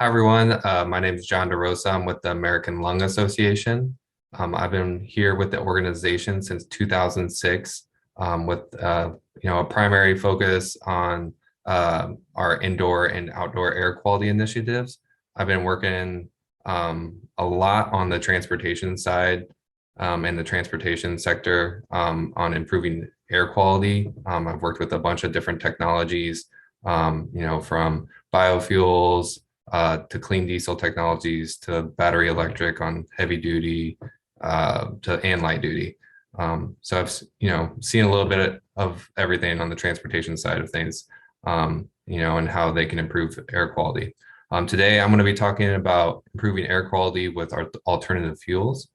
Hi, everyone. My name is John DeRosa. I'm with the American Lung Association. I've been here with the organization since 2006 with a primary focus on our indoor and outdoor air quality initiatives. I've been working a lot on the transportation side and the transportation sector on improving air quality. I've worked with a bunch of different technologies, from biofuels to clean diesel technologies to battery electric on heavy duty and light duty. So I've seen a little bit of everything on the transportation side of things, and how they can improve air quality. Today I'm going to be talking about improving air quality with our alternative fuels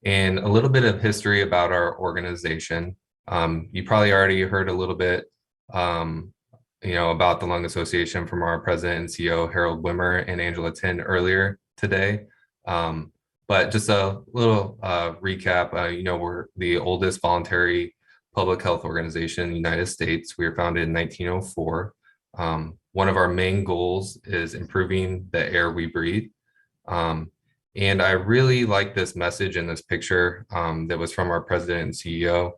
and a little bit of history about our organization. You probably already heard a little bit about the Lung Association from our president and CEO, Harold Wimmer and Angela Tin earlier today. But just a little recap, we're the oldest voluntary public health organization in the United States. We were founded in 1904. One of our main goals is improving the air we breathe. And I really like this message in this picture that was from our president and CEO.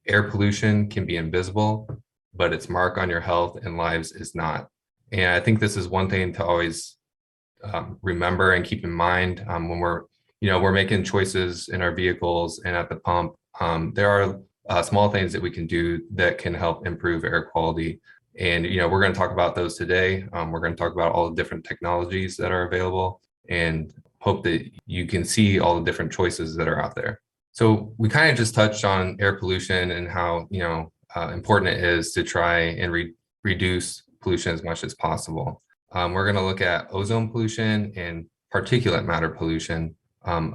Air pollution can be invisible, but its mark on your health and lives is not. And I think this is one thing to always remember and keep in mind when we're making choices in our vehicles and at the pump. There are small things that we can do that can help improve air quality. And, we're going to talk about those today. We're going to talk about all the different technologies that are available and hope that you can see all the different choices that are out there. So we kind of just touched on air pollution and how, important it is to try and reduce pollution as much as possible. We're going to look at ozone pollution and particulate matter pollution.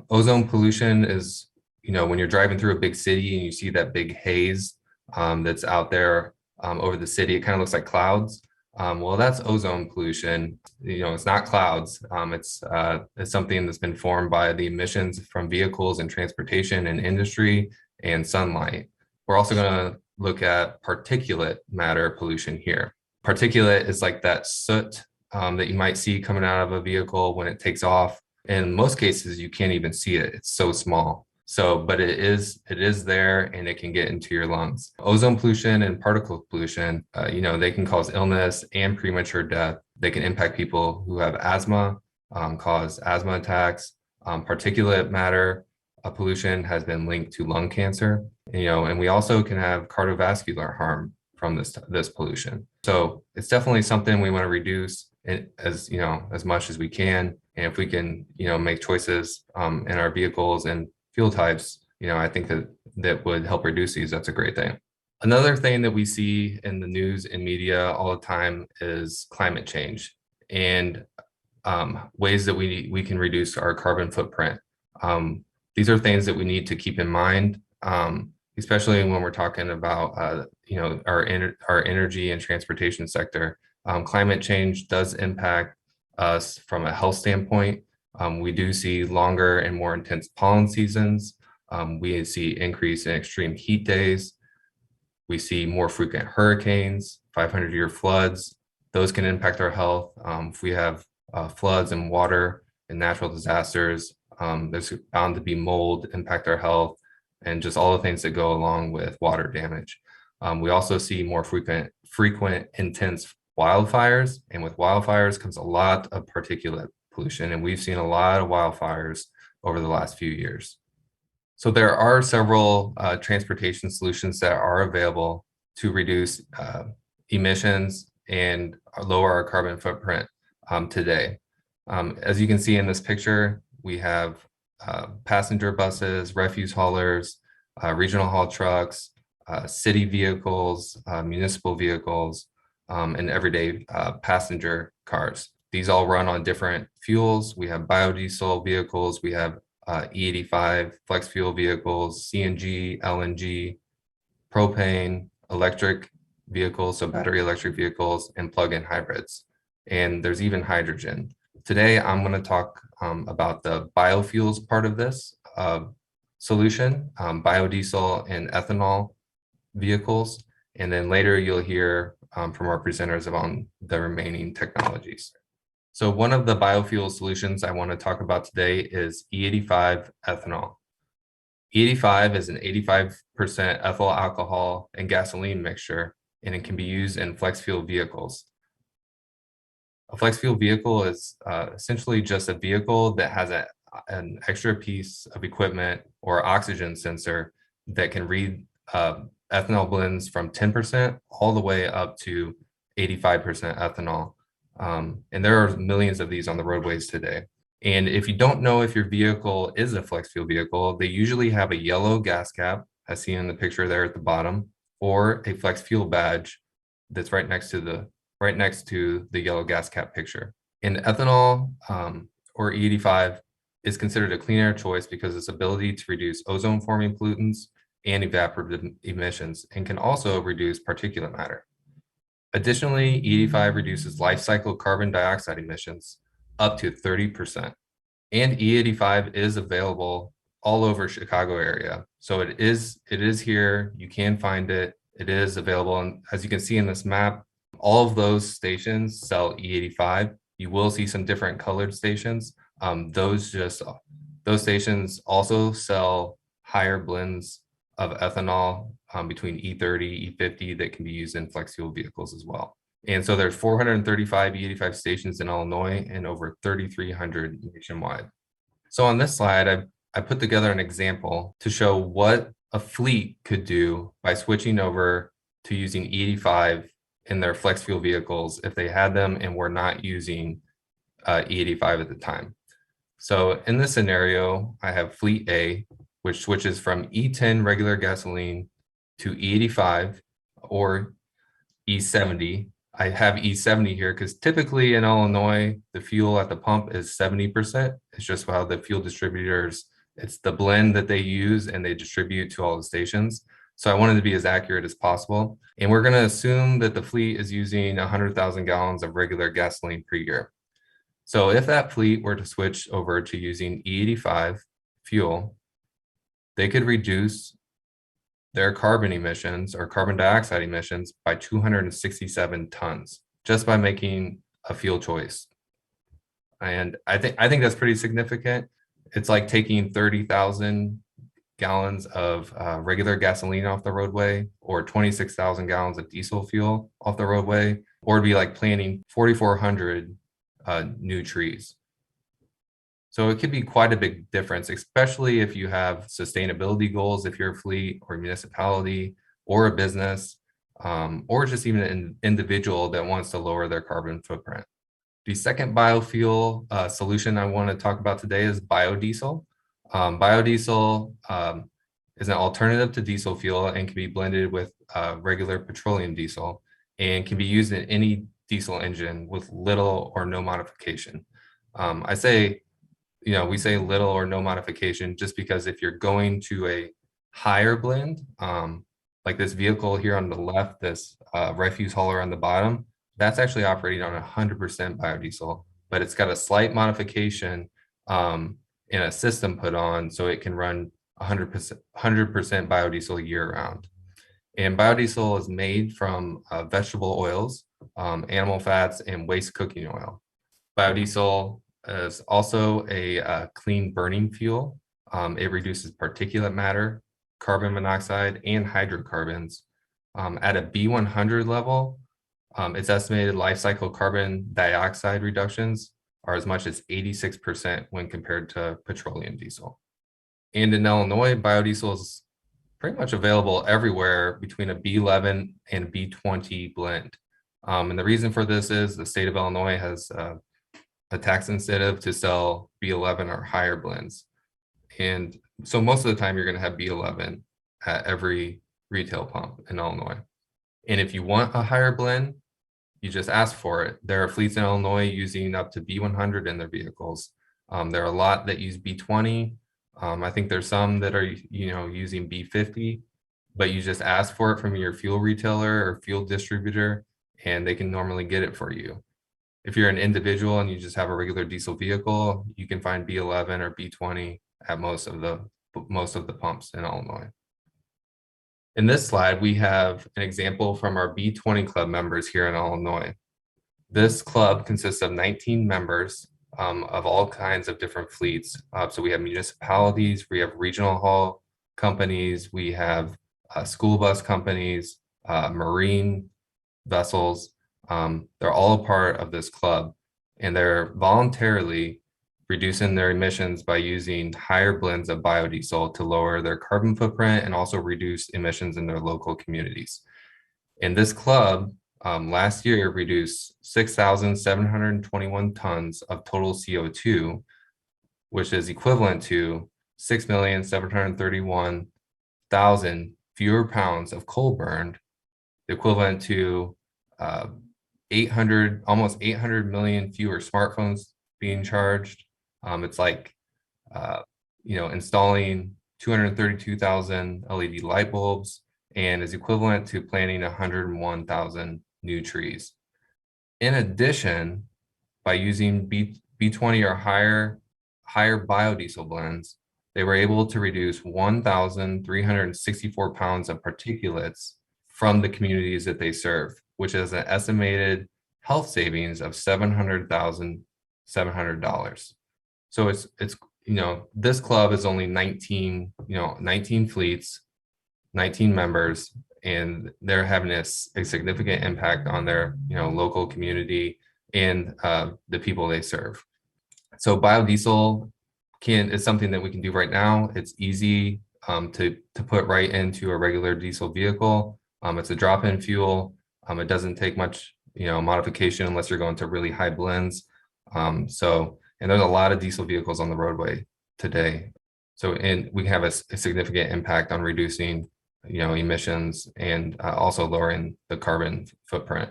Ozone pollution is, when you're driving through a big city and you see that big haze that's out there over the city, it kind of looks like clouds. Well, that's ozone pollution. It's not clouds. It's something that's been formed by the emissions from vehicles and transportation and industry and sunlight. We're also going to look at particulate matter pollution here. Particulate is like that soot that you might see coming out of a vehicle when it takes off. In most cases, you can't even see it. It's so small. But it is there and it can get into your lungs. Ozone pollution and particle pollution, they can cause illness and premature death. They can impact people who have asthma, cause asthma attacks. Particulate matter pollution has been linked to lung cancer, and we also can have cardiovascular harm from this pollution. So it's definitely something we want to reduce as much as we can. And if we can, make choices in our vehicles and fuel types, I think that would help reduce these. That's a great thing. Another thing that we see in the news and media all the time is climate change and ways that we can reduce our carbon footprint. These are things that we need to keep in mind, especially when we're talking about our energy and transportation sector. Climate change does impact us from a health standpoint. We do see longer and more intense pollen seasons. We see increase in extreme heat days. We see more frequent hurricanes, 500-year floods. Those can impact our health. If we have floods and water and natural disasters, there's bound to be mold, impact our health, and just all the things that go along with water damage. We also see more frequent, intense wildfires, and with wildfires comes a lot of particulate pollution, and we've seen a lot of wildfires over the last few years. So there are several transportation solutions that are available to reduce emissions and lower our carbon footprint today. As you can see in this picture, we have passenger buses, refuse haulers, regional haul trucks, city vehicles, municipal vehicles, and everyday passenger cars. These all run on different fuels. We have biodiesel vehicles, we have E85 flex fuel vehicles, CNG, LNG, propane, electric vehicles, so battery electric vehicles, and plug-in hybrids. And there's even hydrogen. Today, I'm going to talk about the biofuels part of this solution, biodiesel and ethanol vehicles. And then later you'll hear from our presenters on the remaining technologies. So one of the biofuel solutions I want to talk about today is E85 ethanol. E85 is an 85% ethyl alcohol and gasoline mixture, and it can be used in flex fuel vehicles. A flex fuel vehicle is essentially just a vehicle that has an extra piece of equipment or oxygen sensor that can read ethanol blends from 10% all the way up to 85% ethanol. And there are millions of these on the roadways today. And if you don't know if your vehicle is a flex fuel vehicle, they usually have a yellow gas cap, as seen in the picture there at the bottom, or a flex fuel badge that's right next to the yellow gas cap picture. And ethanol or E85 is considered a clean air choice because of its ability to reduce ozone forming pollutants and evaporative emissions, and can also reduce particulate matter. Additionally, E85 reduces life cycle carbon dioxide emissions up to 30%. And E85 is available all over Chicago area. So it is here, you can find it, it is available. And as you can see in this map, all of those stations sell E85. You will see some different colored stations. Those stations also sell higher blends of ethanol between E30, E50 that can be used in flex fuel vehicles as well. And so there's 435 E85 stations in Illinois and over 3,300 nationwide. So on this slide, I put together an example to show what a fleet could do by switching over to using E85 in their flex fuel vehicles if they had them and were not using E85 at the time. So in this scenario, I have fleet A, which switches from E10 regular gasoline to E85 or E70. I have E70 here because typically in Illinois, the fuel at the pump is 70%. It's just how the fuel distributors, it's the blend that they use and they distribute to all the stations. So I wanted to be as accurate as possible. And we're going to assume that the fleet is using 100,000 gallons of regular gasoline per year. So if that fleet were to switch over to using E85 fuel, they could reduce their carbon emissions or carbon dioxide emissions by 267 tons just by making a fuel choice. And I think that's pretty significant. It's like taking 30,000 gallons of regular gasoline off the roadway or 26,000 gallons of diesel fuel off the roadway, or it'd be like planting 4,400 new trees. So it could be quite a big difference, especially if you have sustainability goals, if you're a fleet or a municipality or a business, or just even an individual that wants to lower their carbon footprint. The second biofuel solution I want to talk about today is biodiesel. Biodiesel is an alternative to diesel fuel and can be blended with regular petroleum diesel and can be used in any diesel engine with little or no modification. We say little or no modification just because if you're going to a higher blend, like this vehicle here on the left, this refuse hauler on the bottom, that's actually operating on 100% biodiesel, but it's got a slight modification and a system put on so it can run 100% biodiesel year round. And biodiesel is made from vegetable oils, animal fats, and waste cooking oil. Biodiesel is also a clean burning fuel. It reduces particulate matter, carbon monoxide, and hydrocarbons. At a B100 level, its estimated life cycle carbon dioxide reductions are as much as 86% when compared to petroleum diesel. And in Illinois, biodiesel is pretty much available everywhere between a B11 and B20 blend. And the reason for this is the state of Illinois has a tax incentive to sell B11 or higher blends. And so most of the time you're going to have B11 at every retail pump in Illinois. And if you want a higher blend, you just ask for it. There are fleets in Illinois using up to B100 in their vehicles. There are a lot that use B20. I think there's some that are, using B50, but you just ask for it from your fuel retailer or fuel distributor, and they can normally get it for you. If you're an individual and you just have a regular diesel vehicle, you can find B11 or B20 at most of the pumps in Illinois. In this slide, we have an example from our B20 club members here in Illinois. This club consists of 19 members of all kinds of different fleets. So we have municipalities, we have regional haul companies, we have school bus companies, marine vessels. They're all a part of this club, and they're voluntarily reducing their emissions by using higher blends of biodiesel to lower their carbon footprint and also reduce emissions in their local communities. And this club last year reduced 6,721 tons of total CO2, which is equivalent to 6,731,000 fewer pounds of coal burned, equivalent to almost 800 million fewer smartphones being charged. It's like, installing 232,000 LED light bulbs, and is equivalent to planting 101,000 new trees. In addition, by using B20 or higher biodiesel blends, they were able to reduce 1,364 pounds of particulates from the communities that they serve, which is an estimated health savings of $700,700. So it's this club is only 19 fleets, 19 members, and they're having a significant impact on their local community and the people they serve. So biodiesel is something that we can do right now. It's easy to put right into a regular diesel vehicle. It's a drop-in fuel. It doesn't take much modification unless you're going to really high blends. And there's a lot of diesel vehicles on the roadway today. And we can have a significant impact on reducing emissions and also lowering the carbon footprint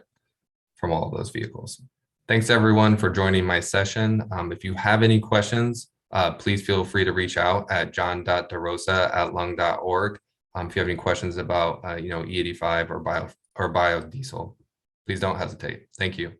from all of those vehicles. Thanks everyone for joining my session. If you have any questions, please feel free to reach out at john.derosa@lung.org. If you have any questions about E85 or biodiesel, please don't hesitate. Thank you.